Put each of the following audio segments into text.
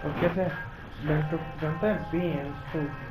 Porque dentro é bem tudo.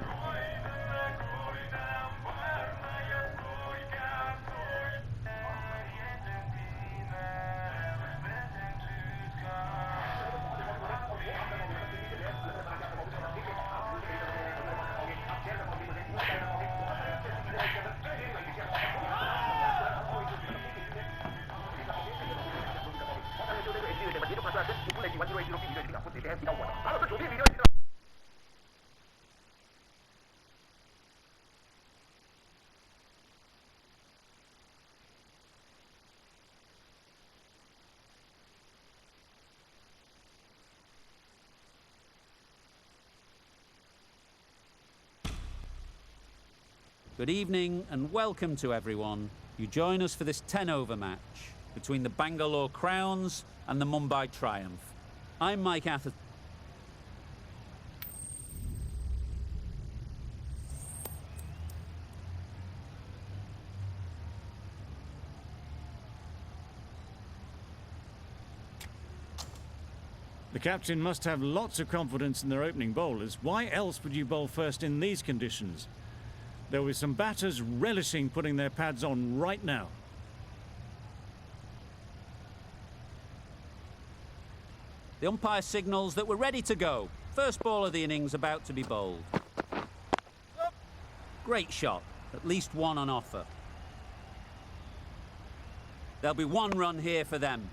Good evening and welcome to everyone. You join us for this 10-over match between the Bangalore Crowns and the Mumbai Triumph. I'm Mike Atherton. The captain must have lots of confidence in their opening bowlers. Why else would you bowl first in these conditions? There were some batters relishing putting their pads on right now. The umpire signals that we're ready to go. First ball of the innings about to be bowled. Great shot, at least one on offer. There'll be one run here for them.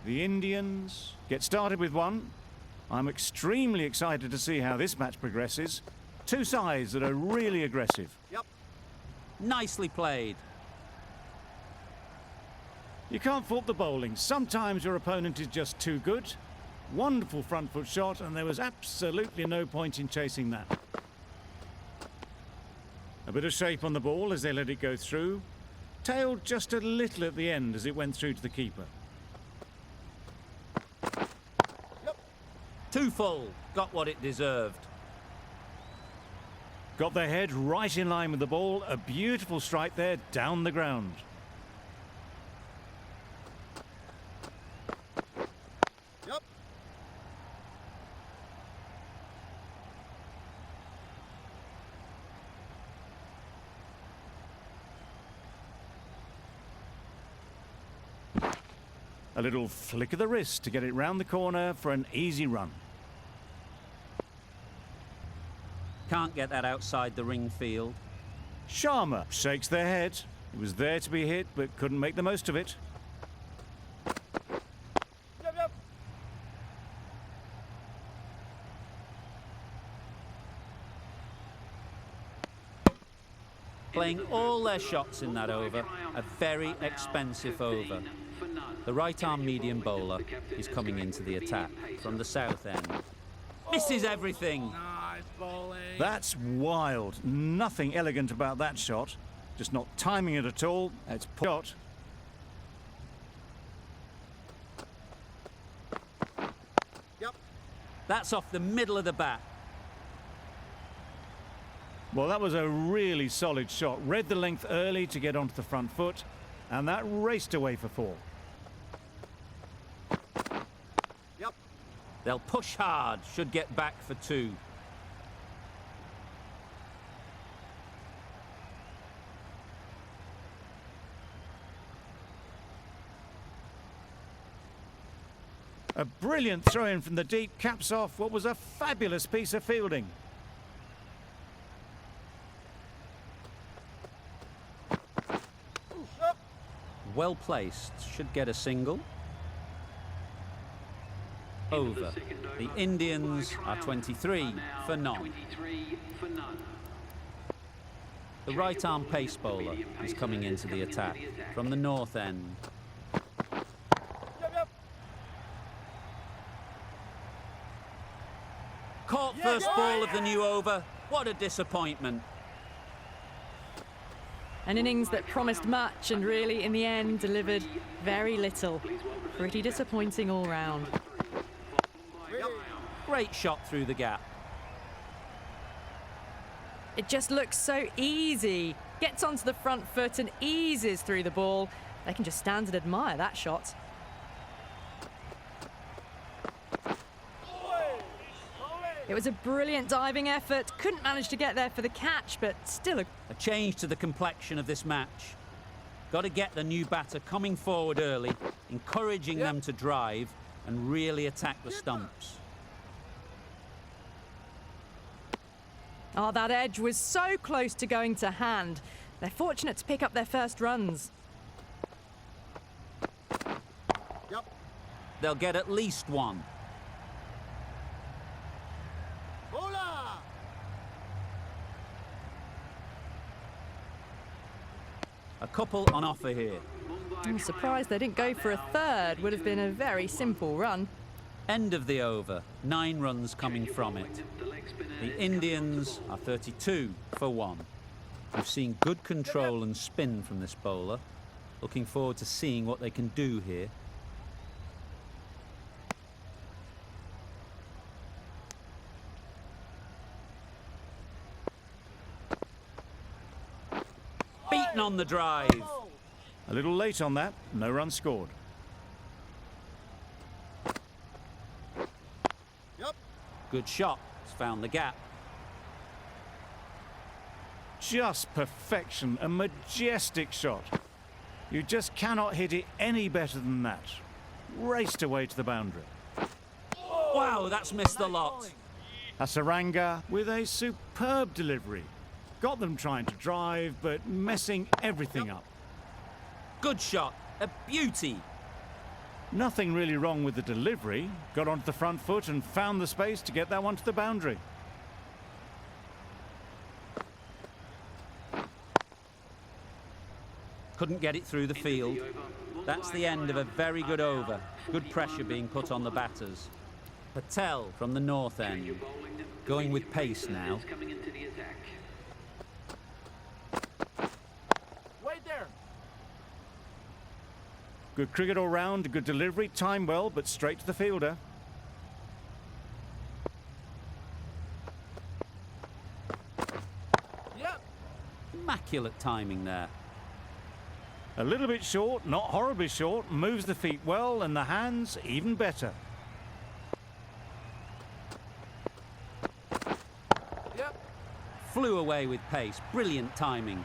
The Indians get started with one. I'm extremely excited to see how this match progresses. Two sides that are really aggressive. Yep. Nicely played. You can't fault the bowling. Sometimes your opponent is just too good. Wonderful front foot shot, and there was absolutely no point in chasing that. A bit of shape on the ball as they let it go through. Tailed just a little at the end as it went through to the keeper. Yep. Too full. Got what it deserved. Got their head right in line with the ball. A beautiful strike there down the ground. Yep. A little flick of the wrist to get it round the corner for an easy run. Can't get that outside the ring field. Sharma shakes their head. It was there to be hit, but couldn't make the most of it. Yep. Playing all their shots in that over, a very expensive over. The right-arm medium bowler is coming into the attack from the south end. Misses everything. That's wild. Nothing elegant about that shot. Just not timing it at all. It's poor shot. Yep. That's off the middle of the bat. Well, that was a really solid shot. Read the length early to get onto the front foot, and that raced away for four. Yep. They'll push hard, should get back for two. A brilliant throw-in from the deep caps off what was a fabulous piece of fielding. Well placed, should get a single. Over. The Indians are 23 for none. The right-arm pace bowler is coming into the attack from the north end. Caught first ball of the new over. What a disappointment. An innings that promised much and really, in the end, delivered very little. Pretty disappointing all round. Great shot through the gap. It just looks so easy. Gets onto the front foot and eases through the ball. They can just stand and admire that shot. It was a brilliant diving effort. Couldn't manage to get there for the catch, but still a change to the complexion of this match. Got to get the new batter coming forward early, encouraging them to drive and really attack the stumps. Oh, that edge was so close to going to hand. They're fortunate to pick up their first runs. They'll get at least one. A couple on offer here. I'm surprised they didn't go for a third. Would have been a very simple run. End of the over, 9 runs coming from it. The Indians are 32 for 1. We've seen good control and spin from this bowler. Looking forward to seeing what they can do here. Beaten on the drive. A little late on that, no run scored. Good shot, it's found the gap. Just perfection, a majestic shot. You just cannot hit it any better than that. Raced away to the boundary. Wow, that's missed the lot. A Saranga with a superb delivery. Got them trying to drive, but messing everything up. Good shot, a beauty. Nothing really wrong with the delivery. Got onto the front foot and found the space to get that one to the boundary. Couldn't get it through the field. That's the end of a very good over. Good pressure being put on the batters. Patel from the north end. Going with pace now. Good cricket all round, good delivery, timed well, but straight to the fielder. Immaculate timing there. A little bit short, not horribly short, moves the feet well and the hands even better. Flew away with pace, brilliant timing.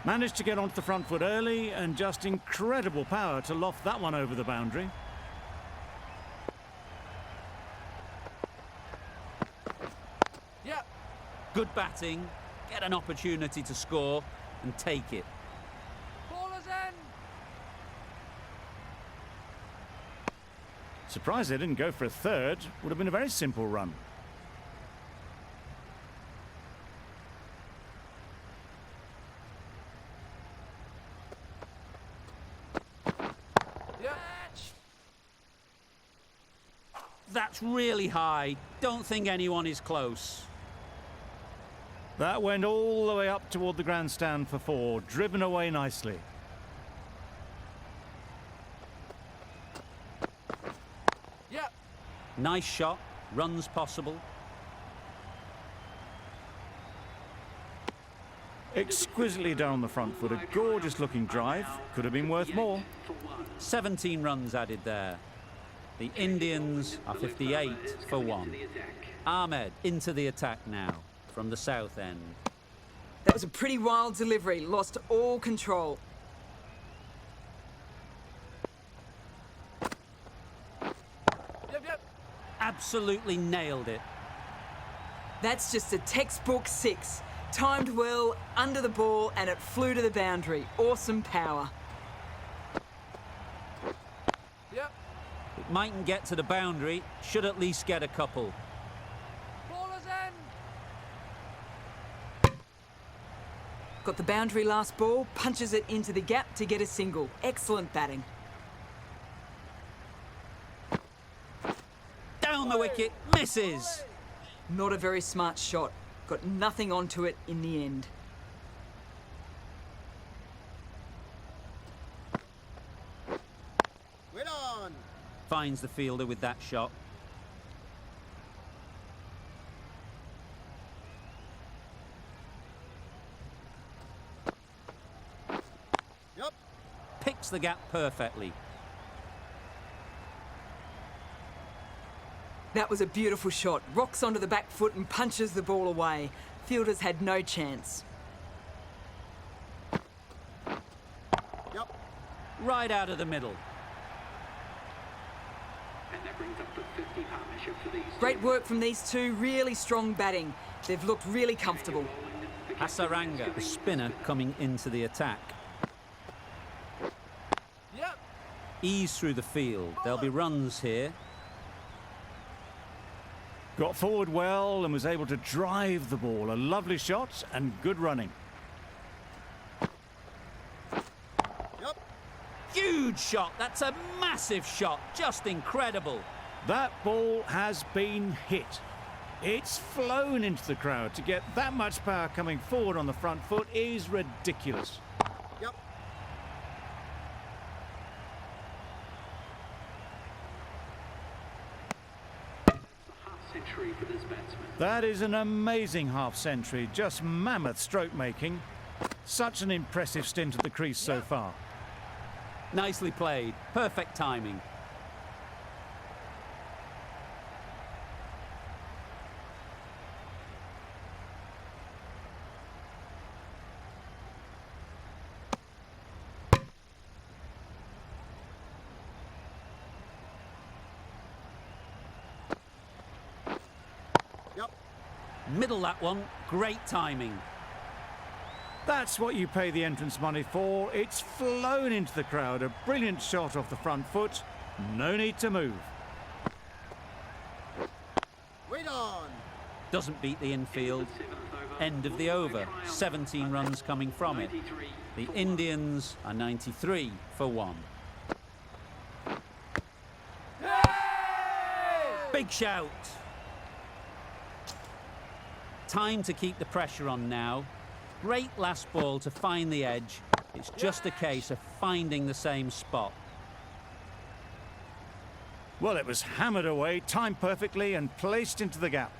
Managed to get onto the front foot early and just incredible power to loft that one over the boundary. Good batting, get an opportunity to score and take it. Surprised they didn't go for a third. Would have been a very simple run. That's really high. Don't think anyone is close. That went all the way up toward the grandstand for 4, driven away nicely. Nice shot, runs possible. Exquisitely down the front foot, a gorgeous looking drive. Could have been worth more. 17 runs added there. The Indians are 58 for 1. Ahmed into the attack now from the south end. That was a pretty wild delivery, lost all control. Absolutely nailed it. That's just a textbook 6. Timed well, under the ball, and it flew to the boundary. Awesome power. It mightn't get to the boundary, should at least get a couple. Got the boundary last ball, punches it into the gap to get a single. Excellent batting. Down the wicket, misses. Not a very smart shot. Got nothing onto it in the end. Finds the fielder with that shot. Picks the gap perfectly. That was a beautiful shot. Rocks onto the back foot and punches the ball away. Fielders had no chance. Right out of the middle. And that brings up the 50 partnership for these two. Great work from these two. Really strong batting. They've looked really comfortable. Hasaranga, the spinner, coming into the attack. Ease through the field. There'll be runs here. Got forward well and was able to drive the ball. A lovely shot and good running. Huge shot. That's a massive shot. Just incredible. That ball has been hit. It's flown into the crowd. To get that much power coming forward on the front foot is ridiculous. Century for this batsman. That is an amazing half-century. Just mammoth stroke making. Such an impressive stint at the crease so far. Nicely played. Perfect timing. Middle that one. Great timing. That's what you pay the entrance money for. It's flown into the crowd. A brilliant shot off the front foot. No need to move. Doesn't beat the infield. End of the over. 17 runs coming from it. The Indians are 93 for 1. Big shout. Time to keep the pressure on now. Great last ball to find the edge. It's just a case of finding the same spot. Well, it was hammered away, timed perfectly and placed into the gap.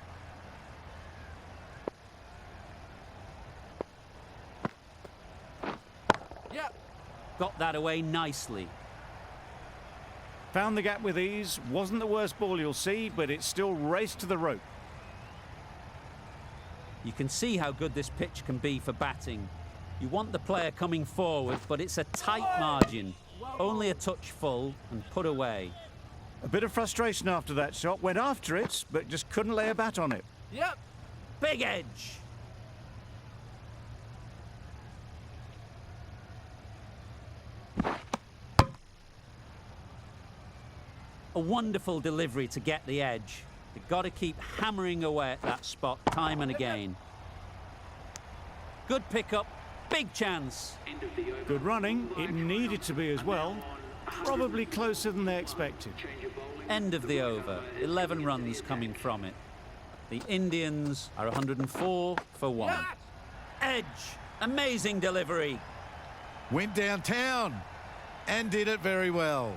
Got that away nicely. Found the gap with ease. Wasn't the worst ball you'll see, but it still raced to the rope. You can see how good this pitch can be for batting. You want the player coming forward, but it's a tight margin. Only a touch full and put away. A bit of frustration after that shot. Went after it, but just couldn't lay a bat on it. Big edge. A wonderful delivery to get the edge. You've got to keep hammering away at that spot time and again. Good pickup, big chance. Good running. It needed to be as well. Probably closer than they expected. End of the over. 11 runs coming from it. The Indians are 104 for 1. Edge. Amazing delivery. Went downtown and did it very well.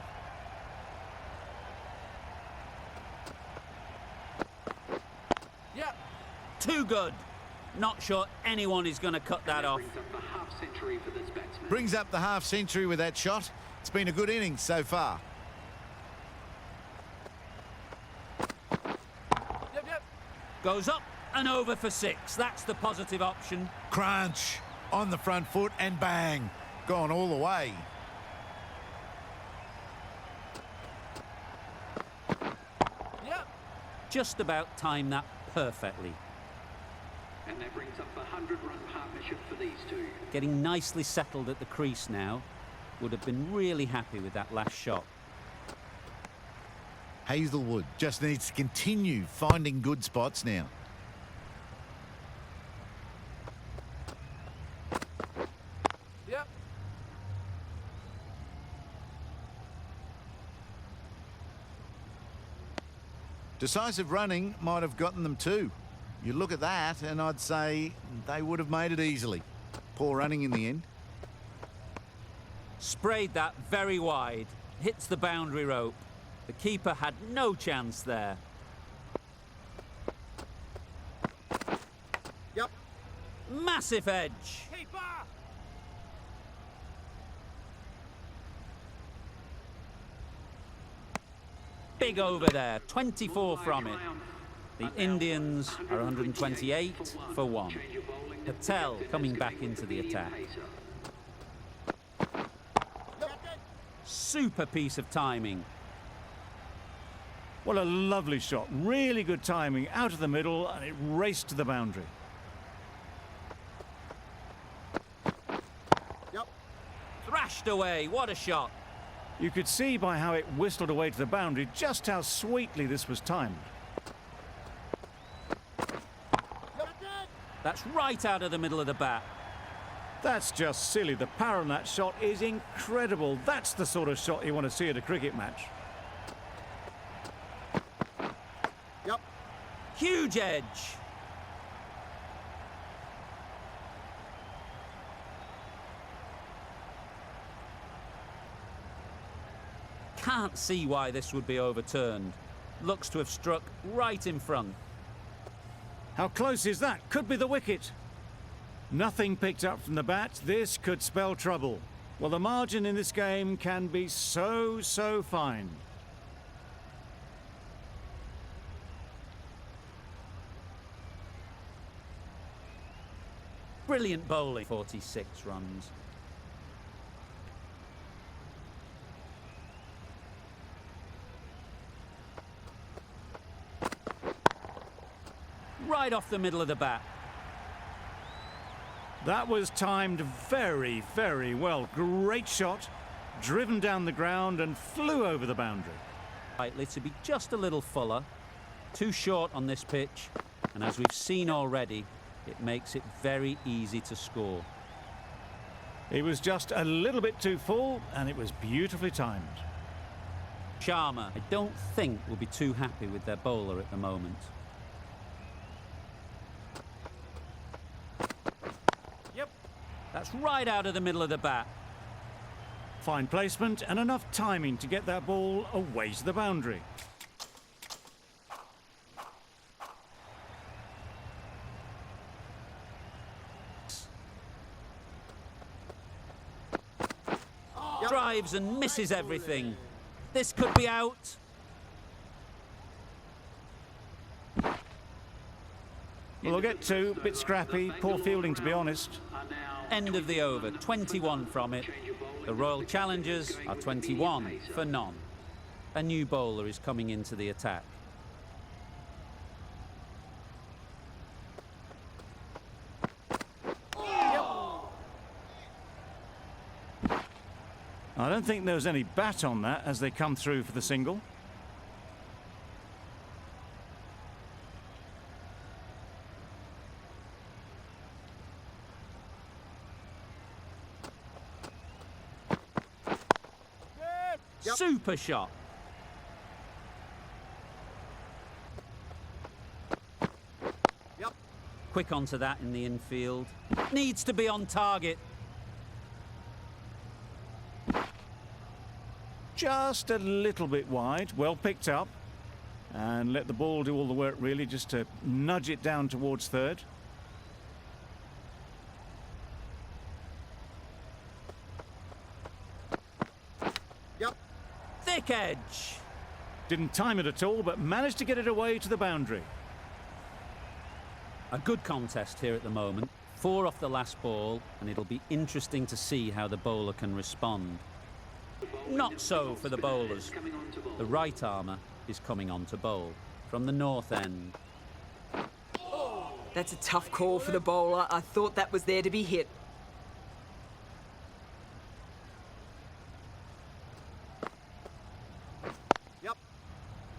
Too good. Not sure anyone is going to cut that off. Brings up the half century with that shot. It's been a good innings so far. Goes up and over for 6. That's the positive option. Crunch on the front foot and bang. Gone all the way. Just about timed that perfectly. And that brings up the 100-run partnership for these two. Getting nicely settled at the crease now. Would have been really happy with that last shot. Hazelwood just needs to continue finding good spots now. Decisive running might have gotten them too. You look at that and I'd say they would have made it easily. Poor running in the end. Sprayed that very wide. Hits the boundary rope. The keeper had no chance there. Massive edge. Big over there, 24 from it. The Indians are 128 for 1. Patel coming back into the attack. Super piece of timing. What a lovely shot. Really good timing. Out of the middle, and it raced to the boundary. Thrashed away, what a shot. You could see by how it whistled away to the boundary just how sweetly this was timed. That's right out of the middle of the bat. That's just silly. The power on that shot is incredible. That's the sort of shot you want to see at a cricket match. Huge edge. Can't see why this would be overturned. Looks to have struck right in front. How close is that? Could be the wicket. Nothing picked up from the bat. This could spell trouble. Well, the margin in this game can be so fine. Brilliant bowling. 46 runs. Right off the middle of the bat. That was timed very well. Great shot, driven down the ground and flew over the boundary. Likely to be just a little fuller. Too short on this pitch, and as we've seen already, it makes it very easy to score. It was just a little bit too full, and it was beautifully timed. Sharma, I don't think, will be too happy with their bowler at the moment. That's right out of the middle of the bat. Fine placement and enough timing to get that ball away to the boundary. Drives and misses everything. This could be out. We'll get two. Bit scrappy. Poor fielding, to be honest. End of the over, 21 from it. The Royal Challengers are 21 for none. A new bowler is coming into the attack. I don't think there was any bat on that as they come through for the single. Super shot. Quick onto that in the infield. Needs to be on target. Just a little bit wide. Well picked up. And let the ball do all the work, really, just to nudge it down towards third. Thick edge. Didn't time it at all, but managed to get it away to the boundary. A good contest here at the moment. 4 off the last ball, and it'll be interesting to see how the bowler can respond. Not so for the bowlers. The right armour is coming on to bowl from the north end. That's a tough call for the bowler. I thought that was there to be hit.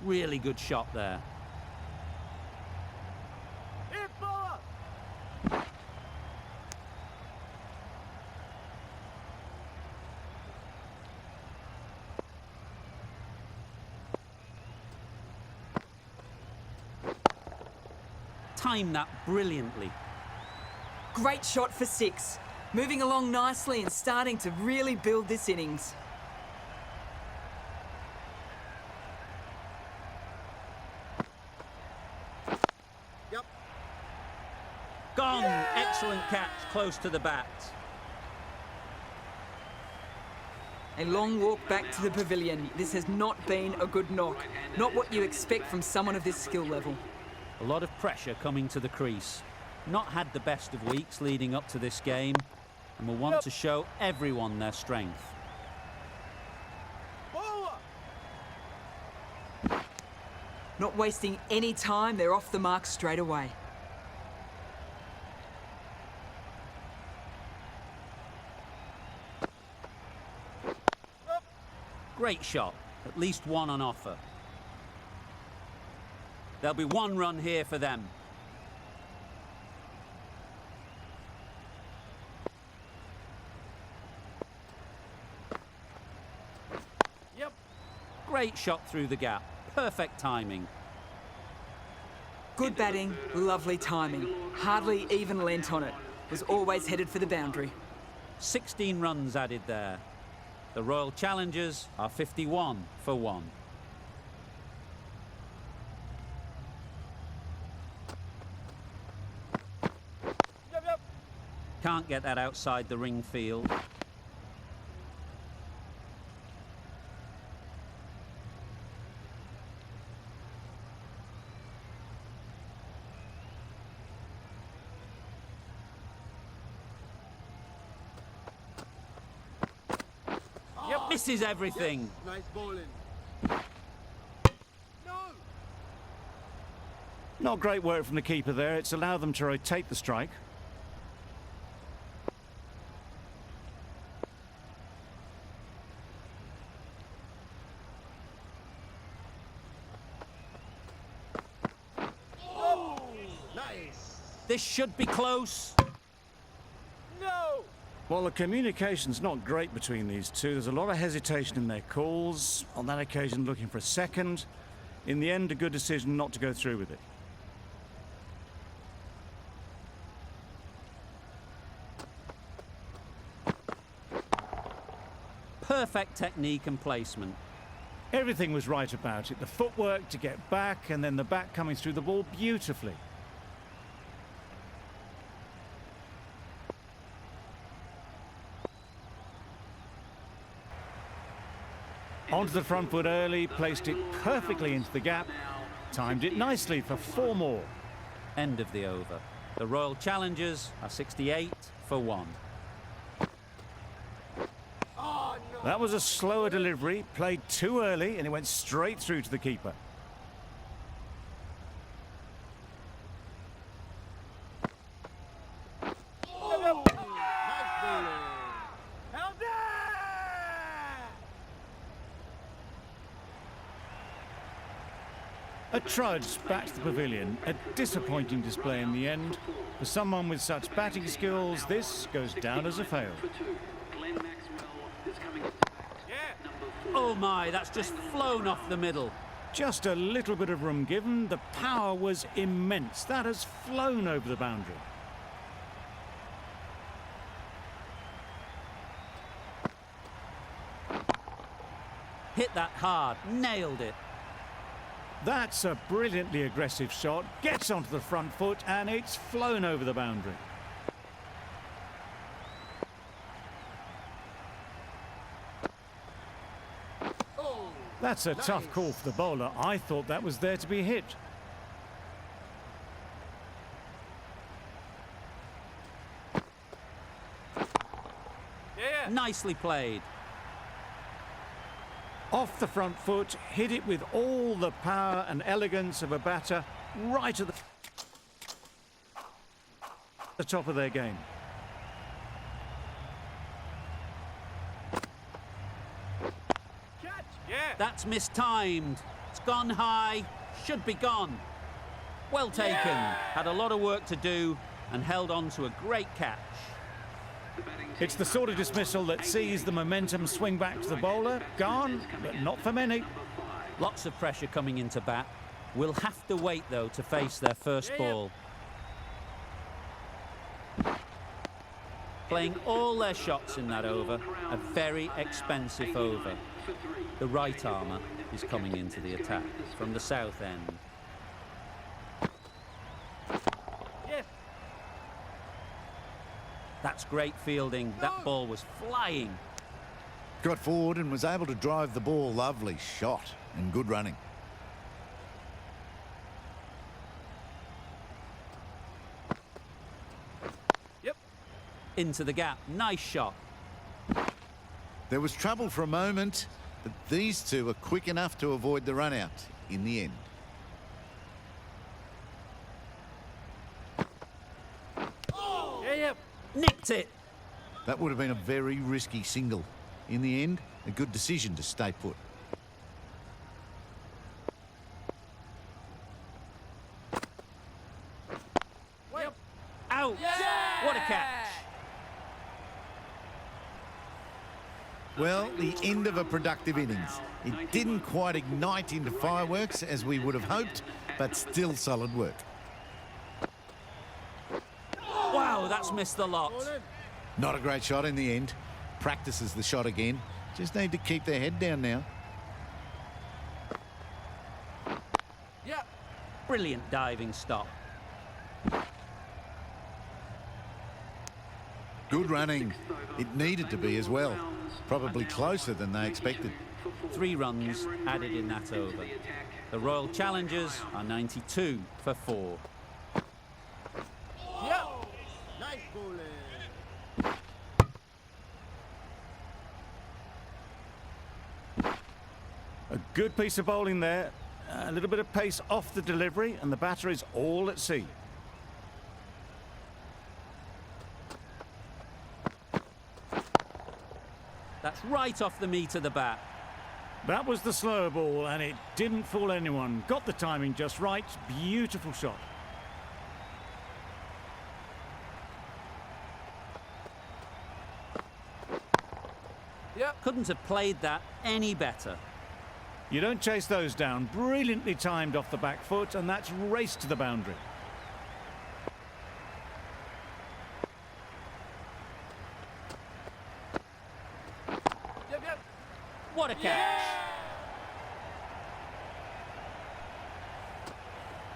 Really good shot there. Timed that brilliantly. Great shot for 6. Moving along nicely and starting to really build this innings. Gone! Excellent catch, close to the bat. A long walk back to the pavilion. This has not been a good knock. Not what you expect from someone of this skill level. A lot of pressure coming to the crease. Not had the best of weeks leading up to this game, and will want to show everyone their strength. Not wasting any time, they're off the mark straight away. Great shot, at least one on offer. There'll be one run here for them. Yep. Great shot through the gap. Perfect timing. Good batting, lovely timing. Hardly even lent on it. Was always headed for the boundary. 16 runs added there. The Royal Challengers are 51 for 1. Can't get that outside the ring field. Misses everything. Nice bowling. Not great work from the keeper there. It's allowed them to rotate the strike. Nice. This should be close. Well, the communication's not great between these two. There's a lot of hesitation in their calls. On that occasion, looking for a second. In the end, a good decision not to go through with it. Perfect technique and placement. Everything was right about it. The footwork to get back, and then the bat coming through the ball beautifully. Onto the front foot early, placed it perfectly into the gap, timed it nicely for 4 more. End of the over. The Royal Challengers are 68 for 1. That was a slower delivery, played too early, and it went straight through to the keeper. A trudge back to the pavilion, a disappointing display in the end. For someone with such batting skills, this goes down as a fail. Oh my, that's just flown off the middle. Just a little bit of room given, the power was immense. That has flown over the boundary. Hit that hard, nailed it. That's a brilliantly aggressive shot, gets onto the front foot, and it's flown over the boundary. That's a tough call for the bowler. I thought that was there to be hit. Nicely played. Off the front foot, hit it with all the power and elegance of a batter, right at the top of their game. That's mistimed. It's gone high, should be gone. Well taken. Had a lot of work to do and held on to a great catch. It's the sort of dismissal that sees the momentum swing back to the bowler. Gone, but not for many. Lots of pressure coming into bat. We'll have to wait, though, to face their first ball. Playing all their shots in that over, a very expensive over. The right armour is coming into the attack from the south end. That's great fielding. That ball was flying. Got forward and was able to drive the ball. Lovely shot and good running. Into the gap. Nice shot. There was trouble for a moment, but these two were quick enough to avoid the run out in the end. Nicked it. That would have been a very risky single. In the end, a good decision to stay put. Out. What a catch. Well, the end of a productive innings. It didn't quite ignite into fireworks as we would have hoped, but still solid work. Wow, that's missed the lot. Not a great shot in the end. Practices the shot again. Just need to keep their head down now. Brilliant diving stop. Good running. It needed to be as well. Probably closer than they expected. 3 runs added in that over. The Royal Challengers are 92 for 4. Nice bowling. A good piece of bowling there. A little bit of pace off the delivery, and the batter is all at sea. That's right off the meat of the bat. That was the slower ball, and it didn't fool anyone. Got the timing just right. Beautiful shot. Couldn't have played that any better. You don't chase those down. Brilliantly timed off the back foot, and that's raced to the boundary. What a catch.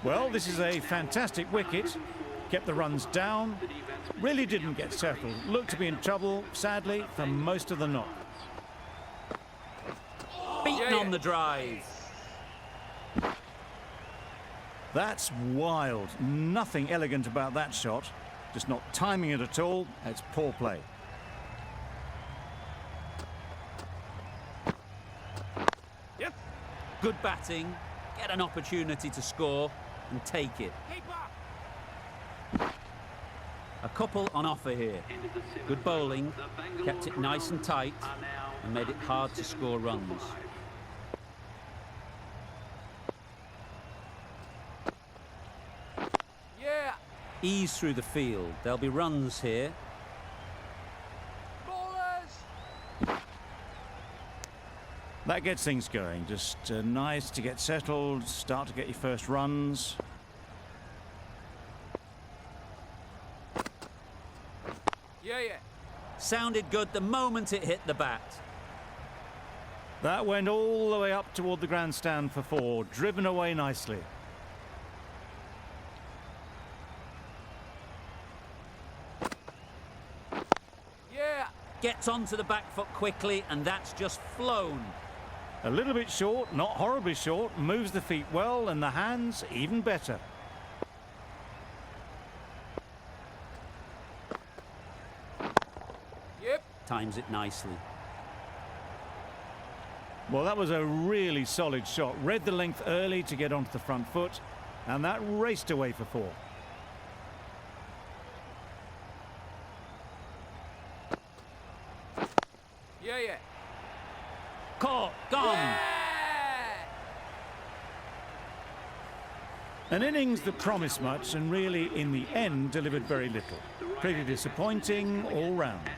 Well, this is a fantastic wicket. Kept the runs down. Really didn't get settled. Looked to be in trouble, sadly, for most of the knock. Beaten on the drive. That's wild. Nothing elegant about that shot. Just not timing it at all. It's poor play. Good batting. Get an opportunity to score and take it. A couple on offer here. Good bowling. Kept it nice and tight and made it hard to score runs. Ease through the field. There'll be runs here. That gets things going. Just nice to get settled, start to get your first runs. Sounded good the moment it hit the bat. That went all the way up toward the grandstand for 4, driven away nicely. Gets onto the back foot quickly, and that's just flown. A little bit short, not horribly short, moves the feet well, and the hands even better. Times it nicely. Well, that was a really solid shot. Read the length early to get onto the front foot, and that raced away for 4. Caught, gone. An innings that promised much and really, in the end, delivered very little. Pretty disappointing all round.